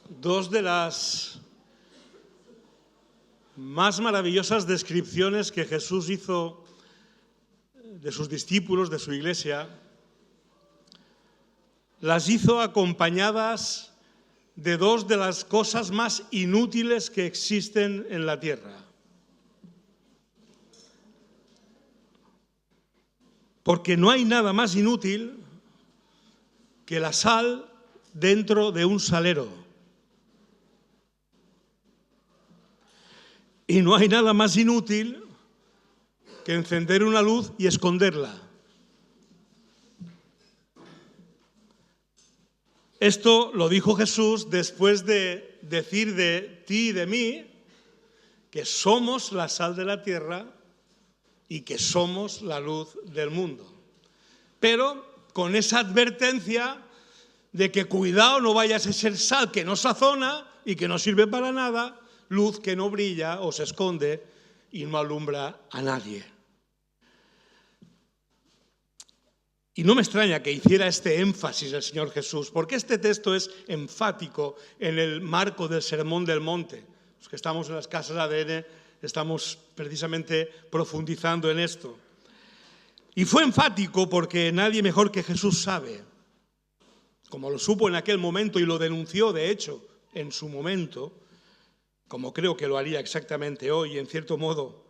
Dos de las más maravillosas descripciones que Jesús hizo de sus discípulos, de su iglesia, las hizo acompañadas de dos de las cosas más inútiles que existen en la tierra. Porque no hay nada más inútil que la sal dentro de un salero. Y no hay nada más inútil que encender una luz y esconderla. Esto lo dijo Jesús después de decir de ti y de mí que somos la sal de la tierra y que somos la luz del mundo. Pero con esa advertencia de que cuidado, no vayas a ser sal que no sazona y que no sirve para nada, luz que no brilla o se esconde y no alumbra a nadie. Y no me extraña que hiciera este énfasis el Señor Jesús, porque este texto es enfático en el marco del Sermón del Monte. Los que estamos en las casas ADN estamos precisamente profundizando en esto. Y fue enfático porque nadie mejor que Jesús sabe, como lo supo en aquel momento y lo denunció de hecho en su momento, como creo que lo haría exactamente hoy, en cierto modo.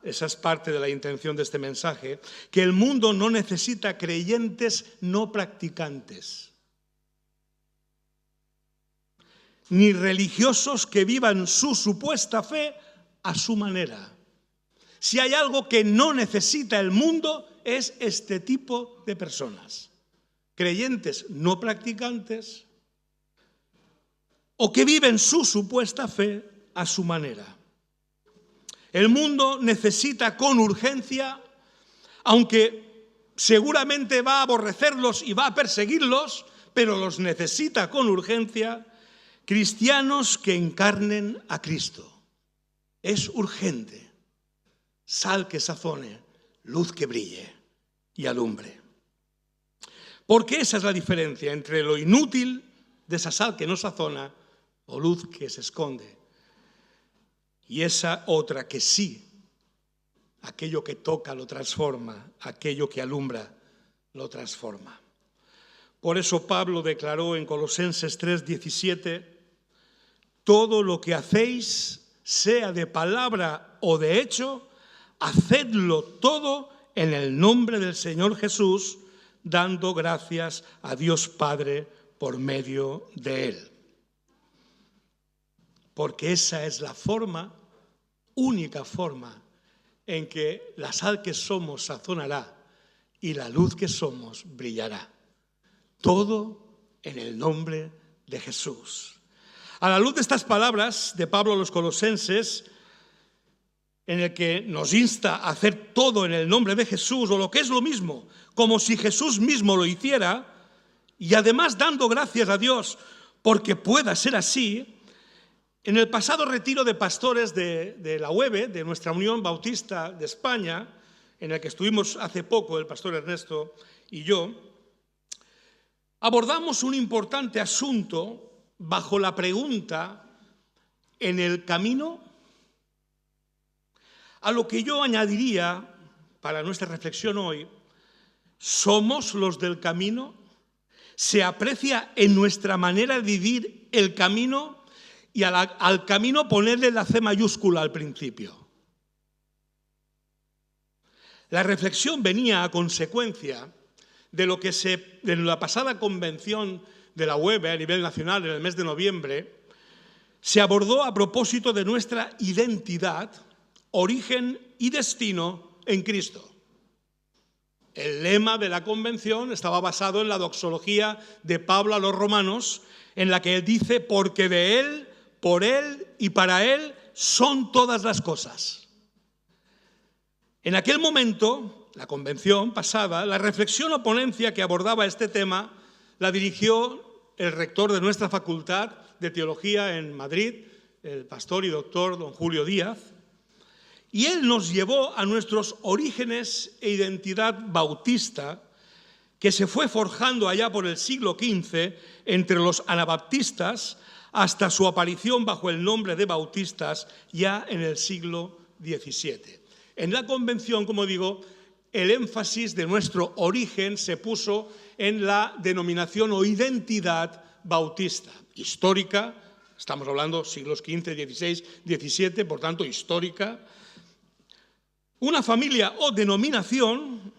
Esa es parte de la intención de este mensaje, que el mundo no necesita creyentes no practicantes, ni religiosos que vivan su supuesta fe a su manera. Si hay algo que no necesita el mundo es este tipo de personas, creyentes no practicantes o que viven su supuesta fe a su manera. El mundo necesita con urgencia, aunque seguramente va a aborrecerlos y va a perseguirlos, pero los necesita con urgencia, cristianos que encarnen a Cristo. Es urgente. Sal que sazone, luz que brille y alumbre. Porque esa es la diferencia entre lo inútil de esa sal que no sazona o luz que se esconde. Y esa otra que sí, aquello que toca lo transforma, aquello que alumbra lo transforma. Por eso Pablo declaró en Colosenses 3:17, todo lo que hacéis, sea de palabra o de hecho, hacedlo todo en el nombre del Señor Jesús, dando gracias a Dios Padre por medio de Él. Porque esa es la forma, única forma, en que la sal que somos sazonará y la luz que somos brillará. Todo en el nombre de Jesús. A la luz de estas palabras de Pablo a los colosenses, en el que nos insta a hacer todo en el nombre de Jesús, o lo que es lo mismo, como si Jesús mismo lo hiciera, y además dando gracias a Dios porque pueda ser así. En el pasado retiro de pastores de la UEB, de nuestra Unión Bautista de España, en el que estuvimos hace poco el pastor Ernesto y yo, abordamos un importante asunto bajo la pregunta, ¿en el camino? A lo que yo añadiría, para nuestra reflexión hoy, ¿somos los del camino? ¿Se aprecia en nuestra manera de vivir el camino? Y al camino ponerle la C mayúscula al principio. La reflexión venía a consecuencia de lo que de la pasada convención de la UEB a nivel nacional en el mes de noviembre, se abordó a propósito de nuestra identidad, origen y destino en Cristo. El lema de la convención estaba basado en la doxología de Pablo a los romanos, en la que él dice, porque de Él, por Él y para Él son todas las cosas. En aquel momento, la convención pasada, la reflexión o ponencia que abordaba este tema la dirigió el rector de nuestra facultad de teología en Madrid, el pastor y doctor don Julio Díaz, y él nos llevó a nuestros orígenes e identidad bautista, que se fue forjando allá por el siglo XV entre los anabaptistas hasta su aparición bajo el nombre de bautistas ya en el siglo XVII. En la convención, como digo, el énfasis de nuestro origen se puso en la denominación o identidad bautista, histórica, estamos hablando siglos XV, XVI, XVII, por tanto histórica. Una familia o denominación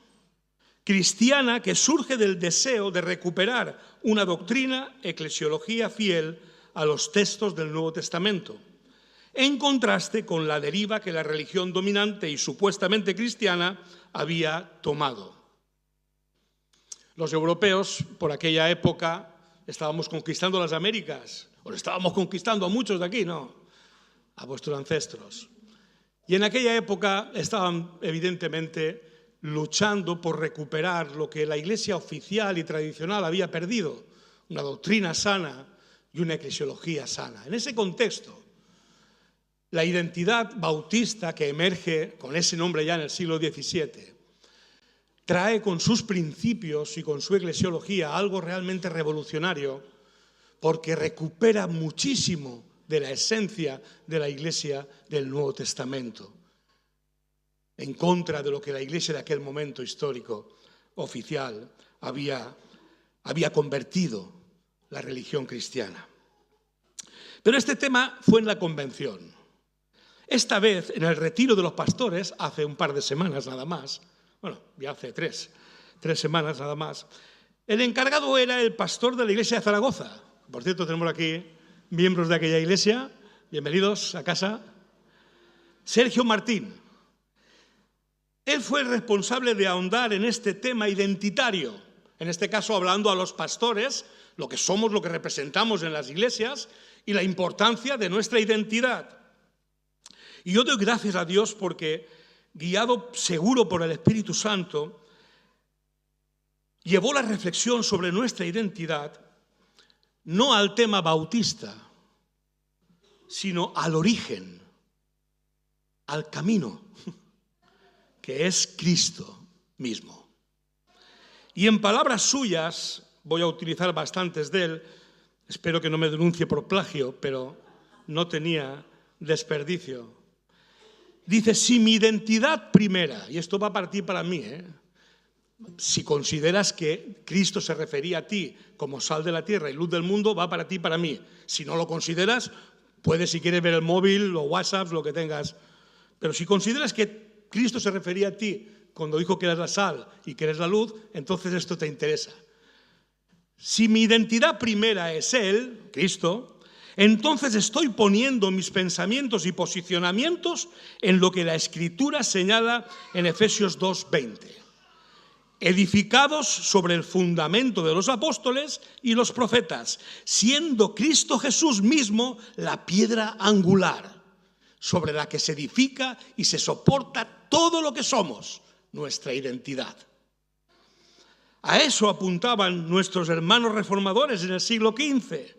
cristiana que surge del deseo de recuperar una doctrina, eclesiología fiel a los textos del Nuevo Testamento, en contraste con la deriva que la religión dominante y supuestamente cristiana había tomado. Los europeos, por aquella época, estábamos conquistando las Américas, o estábamos conquistando a muchos de aquí, ¿no? A vuestros ancestros. Y en aquella época estaban evidentemente luchando por recuperar lo que la Iglesia oficial y tradicional había perdido, una doctrina sana y una eclesiología sana. En ese contexto, la identidad bautista que emerge con ese nombre ya en el siglo XVII trae con sus principios y con su eclesiología algo realmente revolucionario, porque recupera muchísimo de la esencia de la Iglesia del Nuevo Testamento, en contra de lo que la Iglesia de aquel momento histórico oficial había convertido la religión cristiana. Pero este tema fue en la convención. Esta vez, en el retiro de los pastores, hace un par de semanas nada más, bueno, ya hace tres semanas nada más, el encargado era el pastor de la iglesia de Zaragoza. Por cierto, tenemos aquí miembros de aquella iglesia. Bienvenidos a casa. Sergio Martín. Él fue el responsable de ahondar en este tema identitario, en este caso hablando a los pastores, lo que somos, lo que representamos en las iglesias y la importancia de nuestra identidad. Y yo doy gracias a Dios porque, guiado seguro por el Espíritu Santo, llevó la reflexión sobre nuestra identidad no al tema bautista, sino al origen, al camino, que es Cristo mismo. Y en palabras suyas, voy a utilizar bastantes de él, espero que no me denuncie por plagio, pero no tenía desperdicio. Dice, si mi identidad primera, y esto va a partir para mí, si consideras que Cristo se refería a ti como sal de la tierra y luz del mundo, va para ti y para mí. Si no lo consideras, puedes, si quieres, ver el móvil o WhatsApp, lo que tengas. Pero si consideras que Cristo se refería a ti cuando dijo que eres la sal y que eres la luz, entonces esto te interesa. Si mi identidad primera es Él, Cristo, entonces estoy poniendo mis pensamientos y posicionamientos en lo que la Escritura señala en Efesios 2:20. Edificados sobre el fundamento de los apóstoles y los profetas, siendo Cristo Jesús mismo la piedra angular, sobre la que se edifica y se soporta todo lo que somos, nuestra identidad. A eso apuntaban nuestros hermanos reformadores en el siglo XV.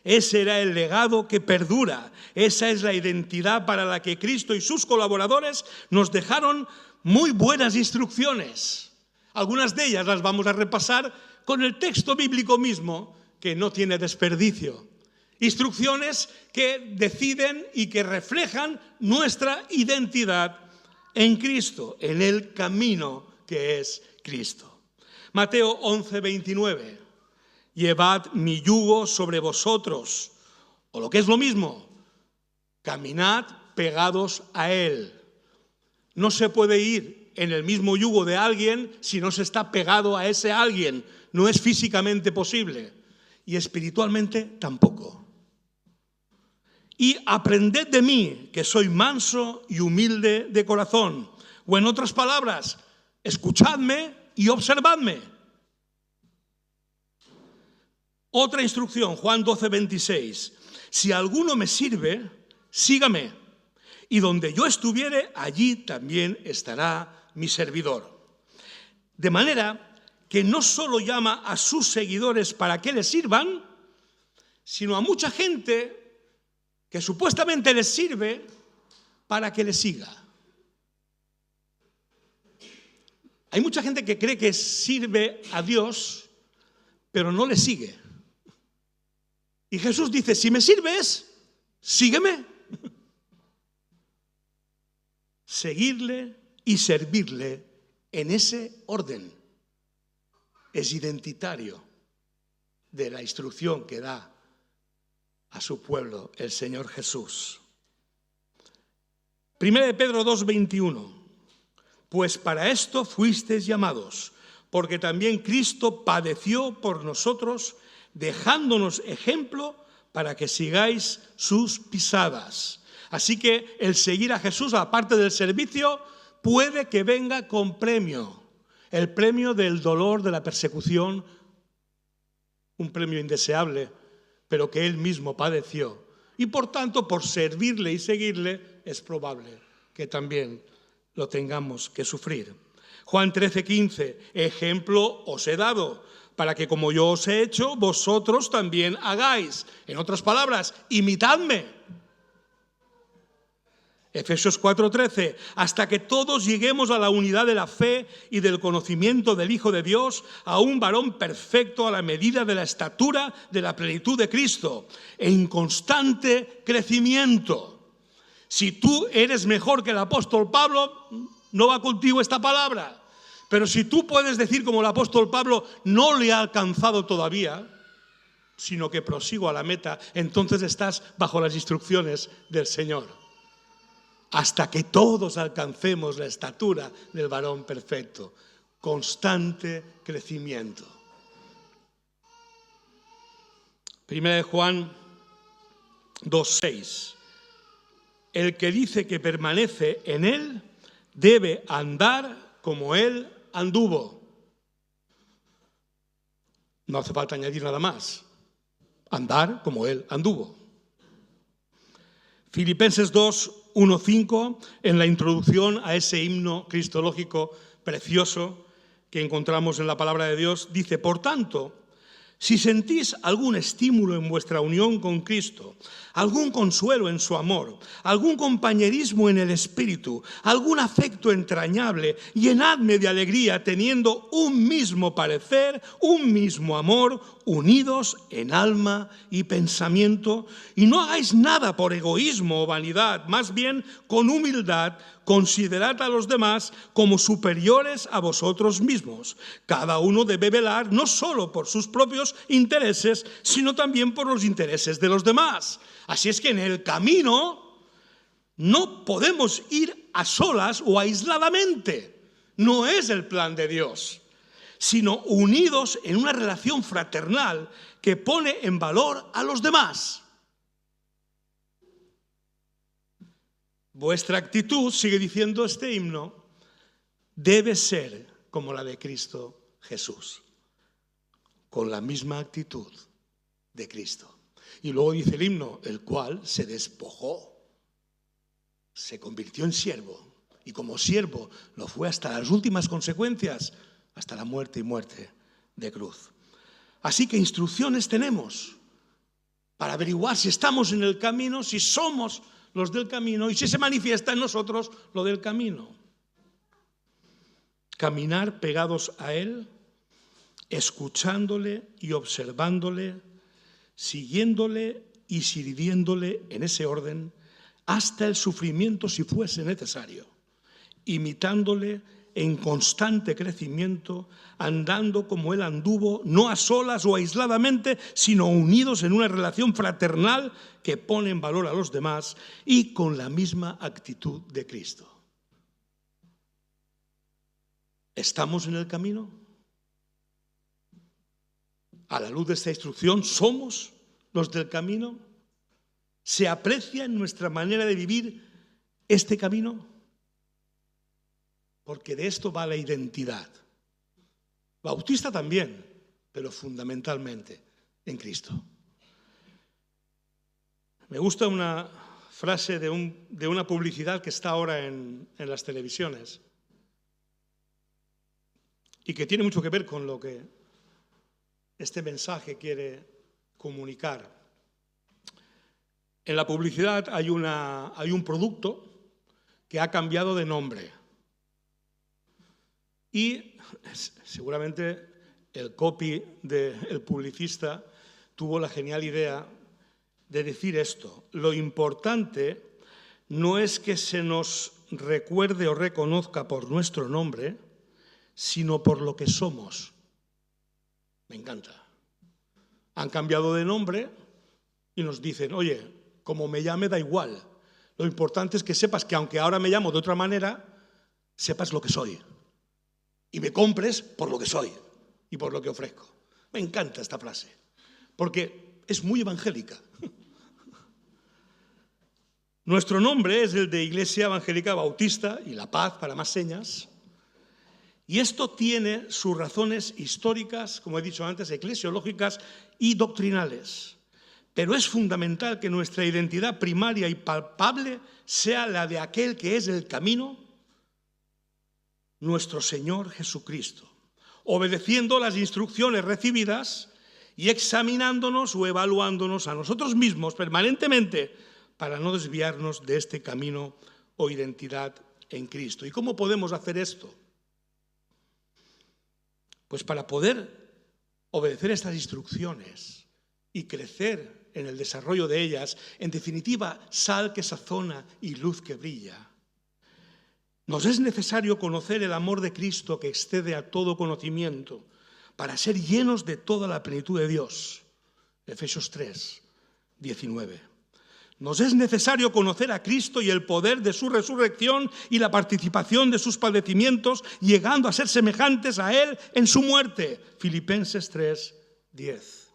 Ese era el legado que perdura. Esa es la identidad para la que Cristo y sus colaboradores nos dejaron muy buenas instrucciones. Algunas de ellas las vamos a repasar con el texto bíblico mismo, que no tiene desperdicio. Instrucciones que deciden y que reflejan nuestra identidad en Cristo, en el camino que es Cristo. Mateo 11:29. Llevad mi yugo sobre vosotros, o lo que es lo mismo, caminad pegados a Él. No se puede ir en el mismo yugo de alguien si no se está pegado a ese alguien. No es físicamente posible y espiritualmente tampoco. Y aprended de mí, que soy manso y humilde de corazón. O en otras palabras, escuchadme y observadme. Otra instrucción, Juan 12:26. Si alguno me sirve, sígame. Y donde yo estuviere, allí también estará mi servidor. De manera que no solo llama a sus seguidores para que le sirvan, sino a mucha gente que supuestamente les sirve para que le siga. Hay mucha gente que cree que sirve a Dios, pero no le sigue. Y Jesús dice, si me sirves, sígueme. Seguirle y servirle en ese orden es identitario de la instrucción que da a su pueblo el Señor Jesús. 1 Pedro 2:21. Pues para esto fuisteis llamados, porque también Cristo padeció por nosotros, dejándonos ejemplo para que sigáis sus pisadas. Así que el seguir a Jesús, aparte del servicio, puede que venga con premio. El premio del dolor, de la persecución, un premio indeseable, pero que Él mismo padeció. Y por tanto, por servirle y seguirle, es probable que también lo tengamos que sufrir. Juan 13:15, ejemplo os he dado, para que como yo os he hecho, vosotros también hagáis. En otras palabras, imitadme. Efesios 4:13, hasta que todos lleguemos a la unidad de la fe y del conocimiento del Hijo de Dios, a un varón perfecto a la medida de la estatura de la plenitud de Cristo, en constante crecimiento. Si tú eres mejor que el apóstol Pablo, no va contigo esta palabra. Pero si tú puedes decir como el apóstol Pablo, no le ha alcanzado todavía, sino que prosigo a la meta, entonces estás bajo las instrucciones del Señor. Hasta que todos alcancemos la estatura del varón perfecto. Constante crecimiento. 1 Juan 2:6. El que dice que permanece en él debe andar como él anduvo. No hace falta añadir nada más. Andar como él anduvo. Filipenses 2:1-5, en la introducción a ese himno cristológico precioso que encontramos en la palabra de Dios, dice, por tanto, si sentís algún estímulo en vuestra unión con Cristo, algún consuelo en su amor, algún compañerismo en el espíritu, algún afecto entrañable, llenadme de alegría teniendo un mismo parecer, un mismo amor, unidos en alma y pensamiento, y no hagáis nada por egoísmo o vanidad, más bien con humildad considerad a los demás como superiores a vosotros mismos. Cada uno debe velar no solo por sus propios intereses, sino también por los intereses de los demás. Así es que en el camino no podemos ir a solas o aisladamente. No es el plan de Dios, sino unidos en una relación fraternal que pone en valor a los demás. Vuestra actitud, sigue diciendo este himno, debe ser como la de Cristo Jesús, con la misma actitud de Cristo. Y luego dice el himno, el cual se despojó, se convirtió en siervo, y como siervo lo fue hasta las últimas consecuencias, hasta la muerte y muerte de cruz. Así que instrucciones tenemos para averiguar si estamos en el camino, si somos los del camino y si se manifiesta en nosotros lo del camino. Caminar pegados a Él, escuchándole y observándole, siguiéndole y sirviéndole en ese orden hasta el sufrimiento si fuese necesario, imitándole en constante crecimiento, andando como Él anduvo, no a solas o aisladamente, sino unidos en una relación fraternal que pone en valor a los demás y con la misma actitud de Cristo. ¿Estamos en el camino? A la luz de esta instrucción, ¿somos los del camino? ¿Se aprecia en nuestra manera de vivir este camino? Porque de esto va la identidad. Bautista también, pero fundamentalmente en Cristo. Me gusta una frase de una publicidad que está ahora en las televisiones y que tiene mucho que ver con lo que este mensaje quiere comunicar. En la publicidad hay un producto que ha cambiado de nombre. Y seguramente el copy del publicista tuvo la genial idea de decir esto: lo importante no es que se nos recuerde o reconozca por nuestro nombre, sino por lo que somos. Me encanta. Han cambiado de nombre y nos dicen, oye, como me llame da igual. Lo importante es que sepas que aunque ahora me llamo de otra manera, sepas lo que soy. Y me compres por lo que soy y por lo que ofrezco. Me encanta esta frase, porque es muy evangélica. Nuestro nombre es el de Iglesia Evangélica Bautista y La Paz, para más señas. Y esto tiene sus razones históricas, como he dicho antes, eclesiológicas y doctrinales. Pero es fundamental que nuestra identidad primaria y palpable sea la de aquel que es el camino, nuestro Señor Jesucristo, obedeciendo las instrucciones recibidas y examinándonos o evaluándonos a nosotros mismos permanentemente para no desviarnos de este camino o identidad en Cristo. ¿Y cómo podemos hacer esto? Pues para poder obedecer estas instrucciones y crecer en el desarrollo de ellas, en definitiva, sal que sazona y luz que brilla, nos es necesario conocer el amor de Cristo que excede a todo conocimiento para ser llenos de toda la plenitud de Dios. Efesios 3, 19. Nos es necesario conocer a Cristo y el poder de su resurrección y la participación de sus padecimientos, llegando a ser semejantes a Él en su muerte. Filipenses 3, 10.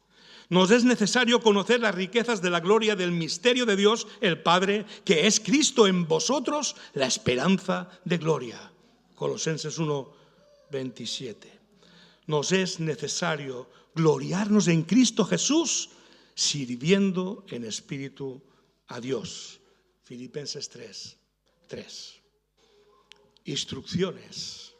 Nos es necesario conocer las riquezas de la gloria del misterio de Dios, el Padre, que es Cristo en vosotros, la esperanza de gloria. Colosenses 1, 27. Nos es necesario gloriarnos en Cristo Jesús, sirviendo en espíritu a Dios. Filipenses 3, 3. Instrucciones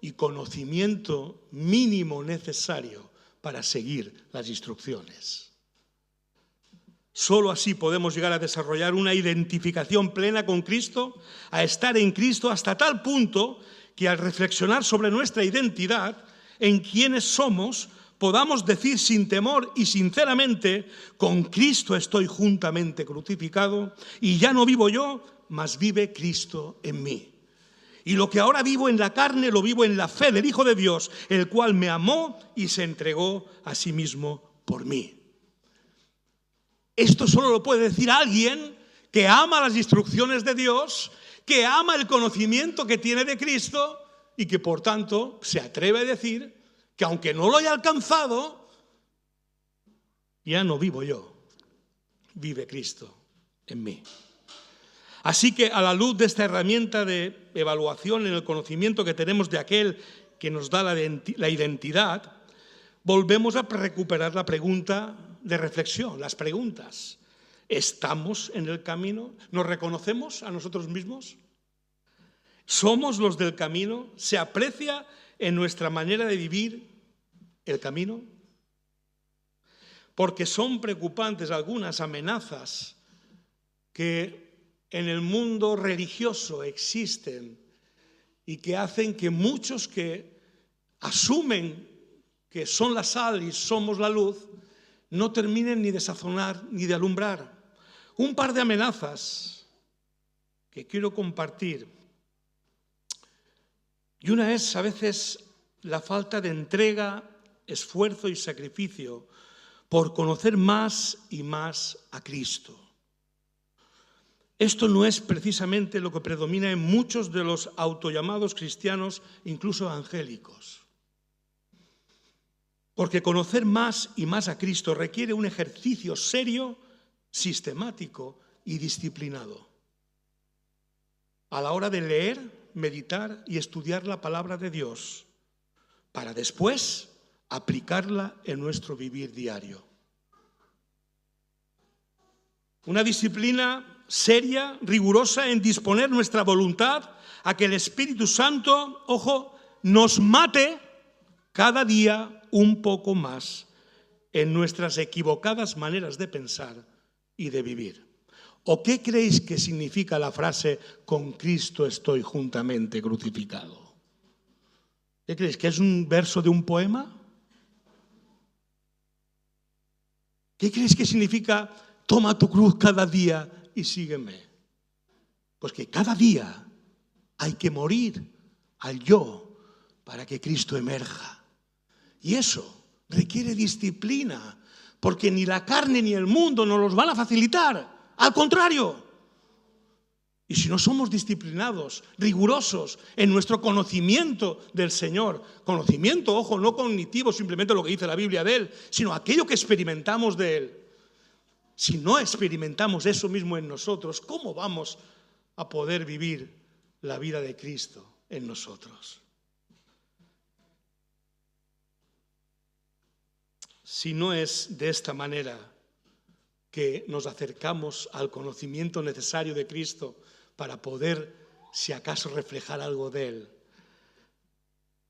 y conocimiento mínimo necesario para seguir las instrucciones. Solo así podemos llegar a desarrollar una identificación plena con Cristo, a estar en Cristo hasta tal punto que al reflexionar sobre nuestra identidad, en quiénes somos, podamos decir sin temor y sinceramente, con Cristo estoy juntamente crucificado y ya no vivo yo, mas vive Cristo en mí. Y lo que ahora vivo en la carne, lo vivo en la fe del Hijo de Dios, el cual me amó y se entregó a sí mismo por mí. Esto solo lo puede decir alguien que ama las instrucciones de Dios, que ama el conocimiento que tiene de Cristo y que por tanto se atreve a decir que aunque no lo haya alcanzado, ya no vivo yo, vive Cristo en mí. Así que a la luz de esta herramienta de evaluación en el conocimiento que tenemos de aquel que nos da la identidad, volvemos a recuperar la pregunta de reflexión, las preguntas. ¿Estamos en el camino? ¿Nos reconocemos a nosotros mismos? ¿Somos los del camino? ¿Se aprecia en nuestra manera de vivir el camino? Porque son preocupantes algunas amenazas que en el mundo religioso existen y que hacen que muchos que asumen que son la sal y somos la luz, no terminen ni de sazonar ni de alumbrar. Un par de amenazas que quiero compartir. Y una es a veces la falta de entrega, esfuerzo y sacrificio por conocer más y más a Cristo. Esto no es precisamente lo que predomina en muchos de los autollamados cristianos, incluso evangélicos. Porque conocer más y más a Cristo requiere un ejercicio serio, sistemático y disciplinado. A la hora de leer, meditar y estudiar la palabra de Dios, para después aplicarla en nuestro vivir diario. Una disciplina seria, rigurosa en disponer nuestra voluntad a que el Espíritu Santo, ojo, nos mate cada día un poco más en nuestras equivocadas maneras de pensar y de vivir. ¿O qué creéis que significa la frase con Cristo estoy juntamente crucificado? ¿Qué creéis? ¿Que es un verso de un poema? ¿Qué creéis que significa toma tu cruz cada día y sígueme? Pues que cada día hay que morir al yo para que Cristo emerja. Y eso requiere disciplina, porque ni la carne ni el mundo nos los van a facilitar. Al contrario. Y si no somos disciplinados, rigurosos en nuestro conocimiento del Señor, conocimiento, ojo, no cognitivo, simplemente lo que dice la Biblia de Él, sino aquello que experimentamos de Él. Si no experimentamos eso mismo en nosotros, ¿cómo vamos a poder vivir la vida de Cristo en nosotros? Si no es de esta manera que nos acercamos al conocimiento necesario de Cristo para poder, si acaso, reflejar algo de Él,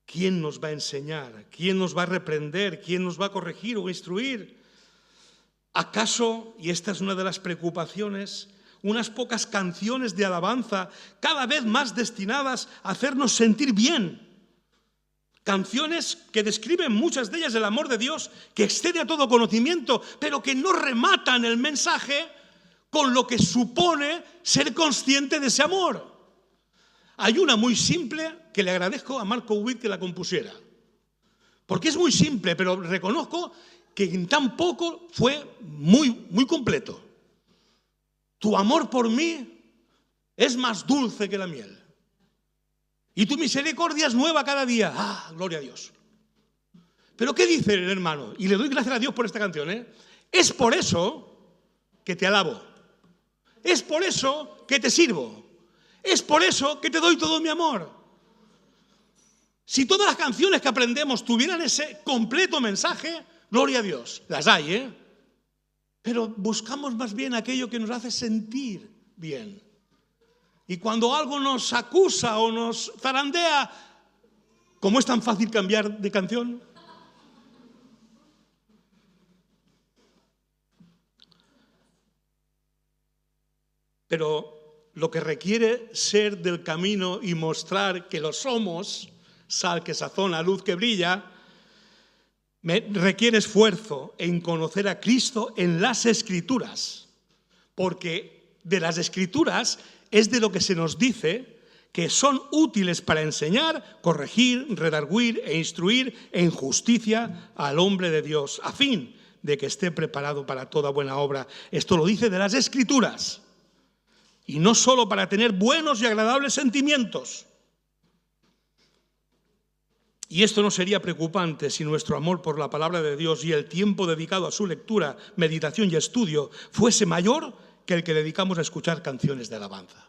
¿quién nos va a enseñar? ¿Quién nos va a reprender? ¿Quién nos va a corregir o instruir? ¿Acaso, y esta es una de las preocupaciones, unas pocas canciones de alabanza cada vez más destinadas a hacernos sentir bien? Canciones que describen muchas de ellas el amor de Dios, que excede a todo conocimiento, pero que no rematan el mensaje con lo que supone ser consciente de ese amor. Hay una muy simple que le agradezco a Marco Witt que la compusiera, porque es muy simple, pero reconozco que en tan poco fue muy completo. Tu amor por mí es más dulce que la miel, y tu misericordia es nueva cada día. ¡Ah, gloria a Dios! Pero ¿qué dice el hermano? Y le doy gracias a Dios por esta canción, Es por eso que te alabo. Es por eso que te sirvo. Es por eso que te doy todo mi amor. Si todas las canciones que aprendemos tuvieran ese completo mensaje, gloria a Dios. Las hay, Pero buscamos más bien aquello que nos hace sentir bien. Y cuando algo nos acusa o nos zarandea, ¿cómo es tan fácil cambiar de canción? Pero lo que requiere ser del camino y mostrar que lo somos, sal que sazona, luz que brilla, requiere esfuerzo en conocer a Cristo en las Escrituras, porque de las Escrituras es de lo que se nos dice que son útiles para enseñar, corregir, redarguir e instruir en justicia al hombre de Dios, a fin de que esté preparado para toda buena obra. Esto lo dice de las Escrituras. Y no solo para tener buenos y agradables sentimientos. Y esto no sería preocupante si nuestro amor por la palabra de Dios y el tiempo dedicado a su lectura, meditación y estudio fuese mayor que el que dedicamos a escuchar canciones de alabanza.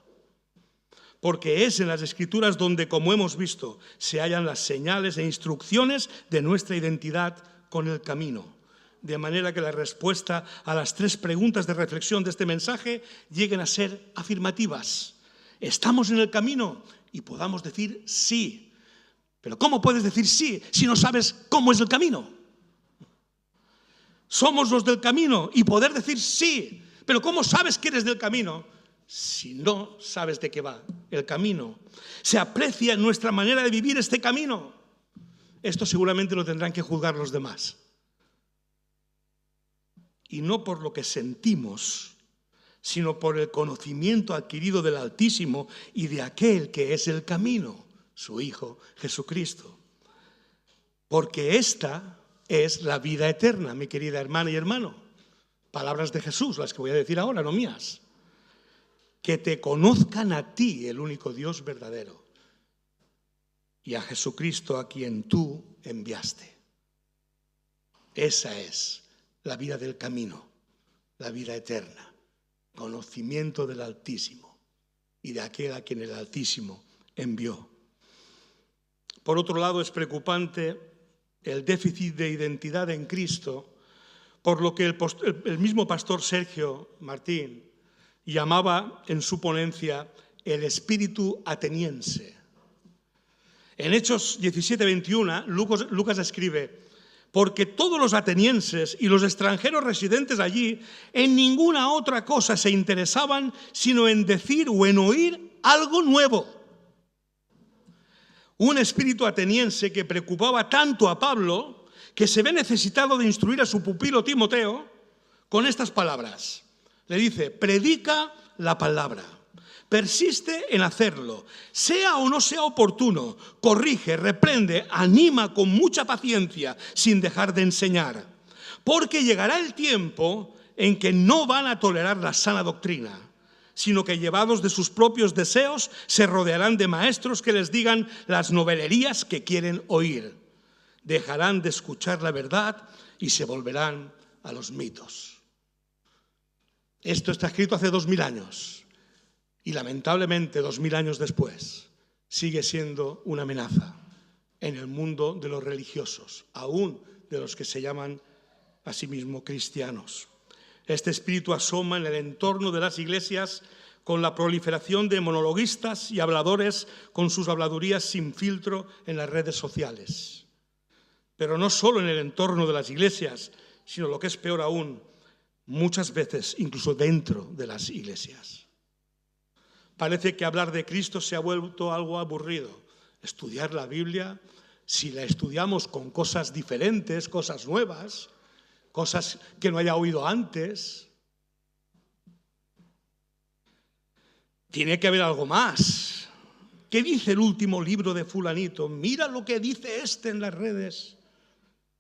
Porque es en las Escrituras donde, como hemos visto, se hallan las señales e instrucciones de nuestra identidad con el camino. De manera que la respuesta a las 3 preguntas de reflexión de este mensaje lleguen a ser afirmativas. ¿Estamos en el camino? Y podamos decir sí. Pero ¿cómo puedes decir sí si no sabes cómo es el camino? Somos los del camino y poder decir sí. Pero ¿cómo sabes que eres del camino si no sabes de qué va el camino? Se aprecia en nuestra manera de vivir este camino. Esto seguramente lo tendrán que juzgar los demás. Y no por lo que sentimos, sino por el conocimiento adquirido del Altísimo y de aquel que es el camino, su Hijo Jesucristo. Porque esta es la vida eterna, mi querida hermana y hermano. Palabras de Jesús, las que voy a decir ahora, no mías. Que te conozcan a ti, el único Dios verdadero, y a Jesucristo a quien tú enviaste. Esa es la vida del camino, la vida eterna, conocimiento del Altísimo y de aquel a quien el Altísimo envió. Por otro lado, es preocupante el déficit de identidad en Cristo, por lo que el mismo pastor Sergio Martín llamaba en su ponencia el espíritu ateniense. En Hechos 17:21, Lucas escribe: porque todos los atenienses y los extranjeros residentes allí en ninguna otra cosa se interesaban sino en decir o en oír algo nuevo. Un espíritu ateniense que preocupaba tanto a Pablo que se ve necesitado de instruir a su pupilo Timoteo con estas palabras. Le dice: predica la palabra, persiste en hacerlo, sea o no sea oportuno, corrige, reprende, anima con mucha paciencia, sin dejar de enseñar. Porque llegará el tiempo en que no van a tolerar la sana doctrina, sino que llevados de sus propios deseos se rodearán de maestros que les digan las novelerías que quieren oír. Dejarán de escuchar la verdad y se volverán a los mitos. Esto está escrito hace 2000 años y lamentablemente 2000 años después sigue siendo una amenaza en el mundo de los religiosos, aún de los que se llaman a sí mismos cristianos. Este espíritu asoma en el entorno de las iglesias con la proliferación de monologuistas y habladores con sus habladurías sin filtro en las redes sociales. Pero no solo en el entorno de las iglesias, sino lo que es peor aún, muchas veces incluso dentro de las iglesias. Parece que hablar de Cristo se ha vuelto algo aburrido. Estudiar la Biblia, si la estudiamos con cosas diferentes, cosas nuevas, cosas que no haya oído antes, tiene que haber algo más. ¿Qué dice el último libro de fulanito? Mira lo que dice este en las redes.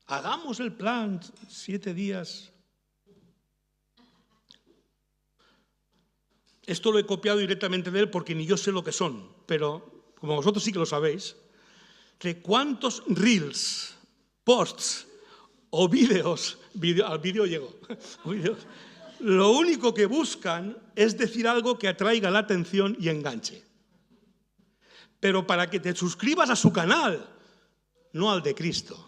Hagamos el plan, 7 días. Esto lo he copiado directamente de él porque ni yo sé lo que son, pero como vosotros sí que lo sabéis, de cuántos reels, posts o vídeos, al vídeo llego, lo único que buscan es decir algo que atraiga la atención y enganche. Pero para que te suscribas a su canal, no al de Cristo.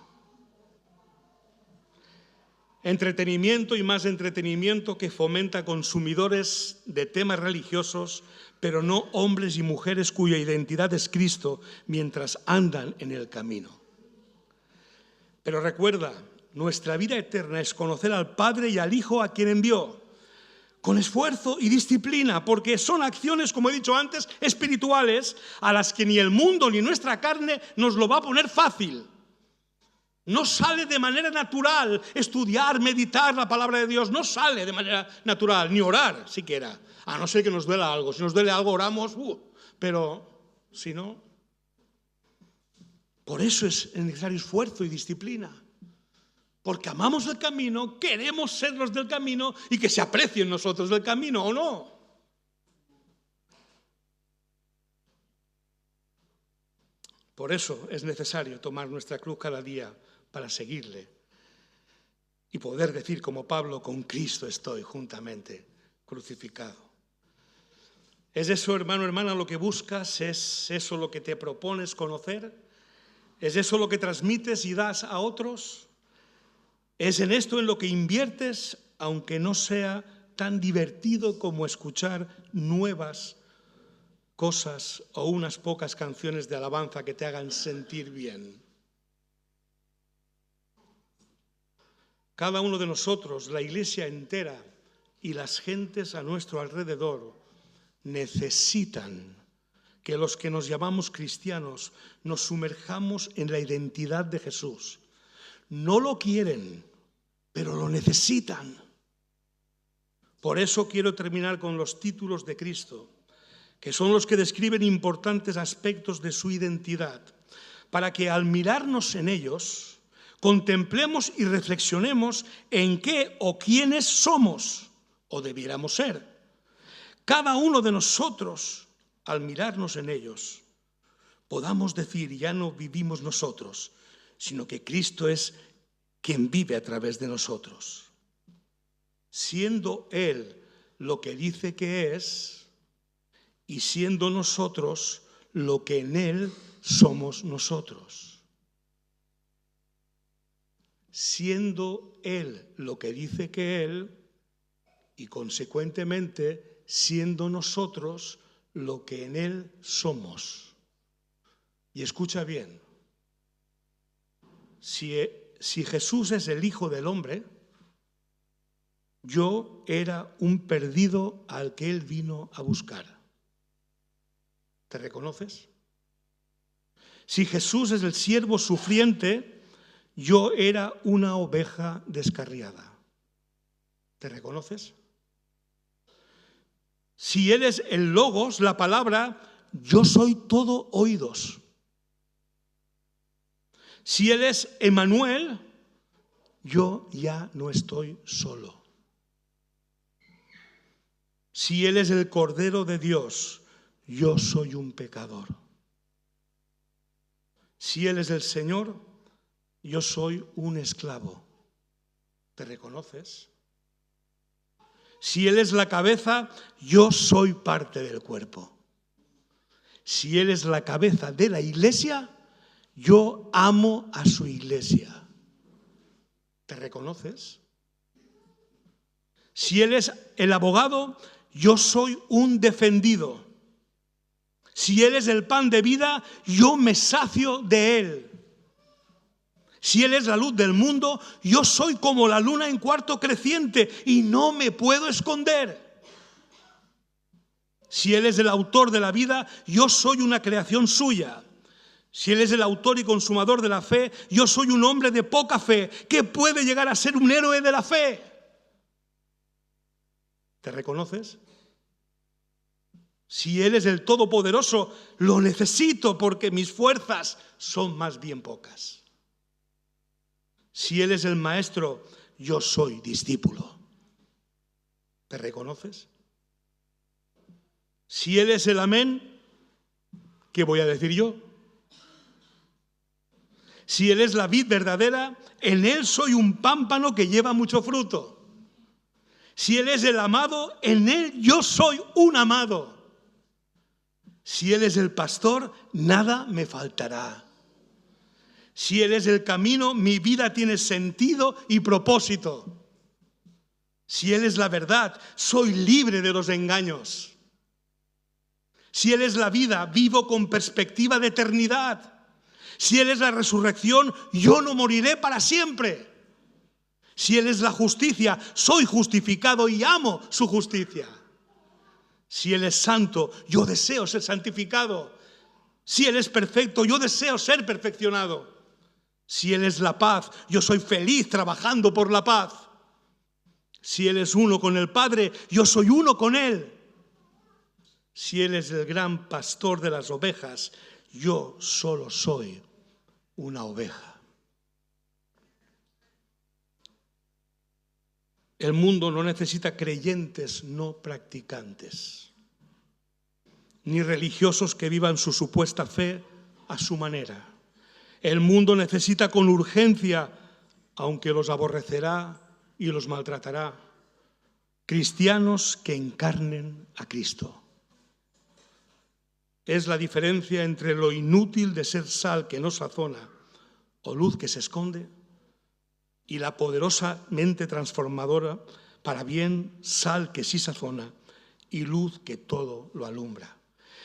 Entretenimiento y más entretenimiento que fomenta consumidores de temas religiosos, pero no hombres y mujeres cuya identidad es Cristo mientras andan en el camino. Pero recuerda, nuestra vida eterna es conocer al Padre y al Hijo a quien envió, con esfuerzo y disciplina, porque son acciones, como he dicho antes, espirituales, a las que ni el mundo ni nuestra carne nos lo va a poner fácil. No sale de manera natural estudiar, meditar la palabra de Dios, no sale de manera natural, ni orar siquiera, a no ser que nos duela algo. Si nos duele algo oramos, pero si no, por eso es necesario esfuerzo y disciplina. Porque amamos el camino, queremos ser los del camino y que se aprecien nosotros del camino, ¿o no? Por eso es necesario tomar nuestra cruz cada día para seguirle y poder decir como Pablo: con Cristo estoy juntamente crucificado. ¿Es eso, hermano, hermana, lo que buscas? ¿Es eso lo que te propones conocer? ¿Es eso lo que transmites y das a otros? ¿Es en esto en lo que inviertes, aunque no sea tan divertido como escuchar nuevas cosas o unas pocas canciones de alabanza que te hagan sentir bien? Cada uno de nosotros, la iglesia entera y las gentes a nuestro alrededor necesitan que los que nos llamamos cristianos nos sumerjamos en la identidad de Jesús. No lo quieren, pero lo necesitan. Por eso quiero terminar con los títulos de Cristo, que son los que describen importantes aspectos de su identidad, para que al mirarnos en ellos, contemplemos y reflexionemos en qué o quiénes somos o debiéramos ser. Cada uno de nosotros, al mirarnos en ellos, podamos decir: ya no vivimos nosotros, sino que Cristo es quien vive a través de nosotros. Siendo Él lo que dice que es y siendo nosotros lo que en Él somos nosotros. Siendo Él lo que dice que Él y consecuentemente siendo nosotros lo que en Él somos. Y escucha bien, si Jesús es el Hijo del Hombre, yo era un perdido al que Él vino a buscar. ¿Te reconoces? Si Jesús es el siervo sufriente, yo era una oveja descarriada. ¿Te reconoces? Si Él es el Logos, la palabra, yo soy todo oídos. Si Él es Emmanuel, yo ya no estoy solo. Si Él es el Cordero de Dios, yo soy un pecador. Si Él es el Señor, yo soy un esclavo. ¿Te reconoces? Si Él es la cabeza, yo soy parte del cuerpo. Si Él es la cabeza de la iglesia, yo amo a su iglesia. ¿Te reconoces? Si Él es el abogado, yo soy un defendido. Si Él es el pan de vida, yo me sacio de Él. Si Él es la luz del mundo, yo soy como la luna en cuarto creciente y no me puedo esconder. Si Él es el autor de la vida, yo soy una creación suya. Si Él es el autor y consumador de la fe, yo soy un hombre de poca fe que puede llegar a ser un héroe de la fe. ¿Te reconoces? Si Él es el Todopoderoso, lo necesito porque mis fuerzas son más bien pocas. Si Él es el Maestro, yo soy discípulo. ¿Te reconoces? Si Él es el Amén, ¿qué voy a decir yo? Si Él es la vid verdadera, en Él soy un pámpano que lleva mucho fruto. Si Él es el amado, en Él yo soy un amado. Si Él es el pastor, nada me faltará. Si Él es el camino, mi vida tiene sentido y propósito. Si Él es la verdad, soy libre de los engaños. Si Él es la vida, vivo con perspectiva de eternidad. Si Él es la resurrección, yo no moriré para siempre. Si Él es la justicia, soy justificado y amo su justicia. Si Él es santo, yo deseo ser santificado. Si Él es perfecto, yo deseo ser perfeccionado. Si Él es la paz, yo soy feliz trabajando por la paz. Si Él es uno con el Padre, yo soy uno con Él. Si Él es el gran pastor de las ovejas, yo solo soy una oveja. El mundo no necesita creyentes no practicantes, ni religiosos que vivan su supuesta fe a su manera. El mundo necesita con urgencia, aunque los aborrecerá y los maltratará, cristianos que encarnen a Cristo. Es la diferencia entre lo inútil de ser sal que no sazona o luz que se esconde y la poderosamente transformadora para bien sal que sí sazona y luz que todo lo alumbra.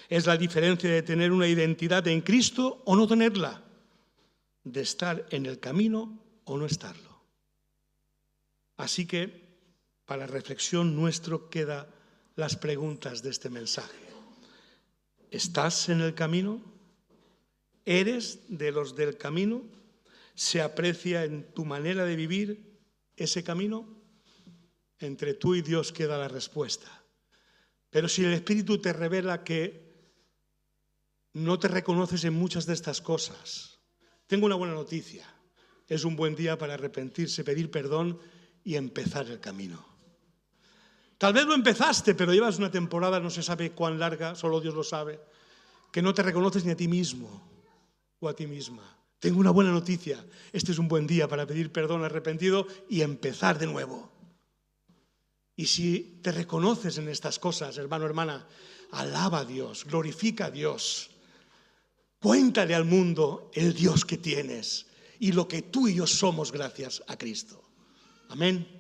Es la diferencia de tener una identidad en Cristo o no tenerla, de estar en el camino o no estarlo. Así que, para reflexión nuestro, quedan las preguntas de este mensaje. ¿Estás en el camino? ¿Eres de los del camino? ¿Se aprecia en tu manera de vivir ese camino? Entre tú y Dios queda la respuesta. Pero si el Espíritu te revela que no te reconoces en muchas de estas cosas, tengo una buena noticia. Es un buen día para arrepentirse, pedir perdón y empezar el camino. Tal vez lo empezaste, pero llevas una temporada, no se sabe cuán larga, solo Dios lo sabe, que no te reconoces ni a ti mismo o a ti misma. Tengo una buena noticia. Este es un buen día para pedir perdón arrepentido y empezar de nuevo. Y si te reconoces en estas cosas, hermano, hermana, alaba a Dios, glorifica a Dios. Cuéntale al mundo el Dios que tienes y lo que tú y yo somos gracias a Cristo. Amén.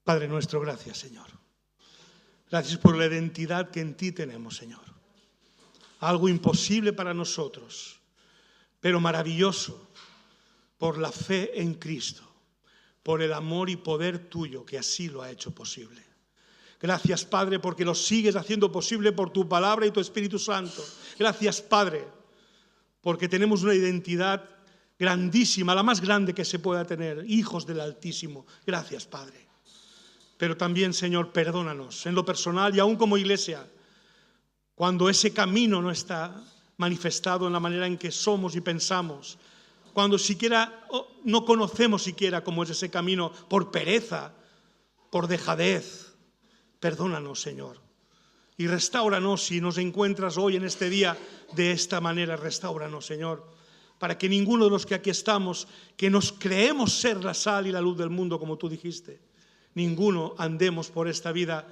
Padre nuestro, gracias, Señor. Gracias por la identidad que en ti tenemos, Señor. Algo imposible para nosotros, pero maravilloso por la fe en Cristo, por el amor y poder tuyo que así lo ha hecho posible. Gracias, Padre, porque lo sigues haciendo posible por tu palabra y tu Espíritu Santo. Gracias, Padre, porque tenemos una identidad grandísima, la más grande que se pueda tener, hijos del Altísimo. Gracias, Padre. Pero también, Señor, perdónanos en lo personal y aún como iglesia, cuando ese camino no está manifestado en la manera en que somos y pensamos, cuando siquiera no conocemos siquiera cómo es ese camino por pereza, por dejadez. Perdónanos, Señor, y restáuranos. Si nos encuentras hoy en este día de esta manera, restáuranos, Señor, para que ninguno de los que aquí estamos, que nos creemos ser la sal y la luz del mundo, como tú dijiste, ninguno andemos por esta vida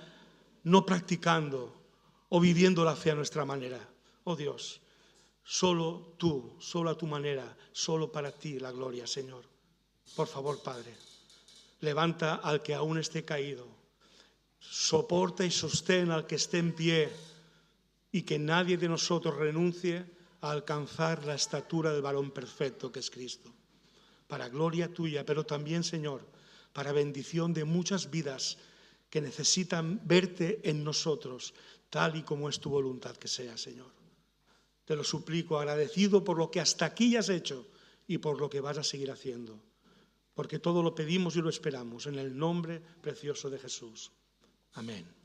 no practicando o viviendo la fe a nuestra manera. Oh Dios, solo tú, solo a tu manera, solo para ti la gloria, Señor. Por favor, Padre, levanta al que aún esté caído, soporta y sostén al que esté en pie, y que nadie de nosotros renuncie a alcanzar la estatura del varón perfecto que es Cristo. Para gloria tuya, pero también, Señor, para bendición de muchas vidas que necesitan verte en nosotros, tal y como es tu voluntad que sea, Señor. Te lo suplico, agradecido por lo que hasta aquí has hecho y por lo que vas a seguir haciendo, porque todo lo pedimos y lo esperamos en el nombre precioso de Jesús. Amén.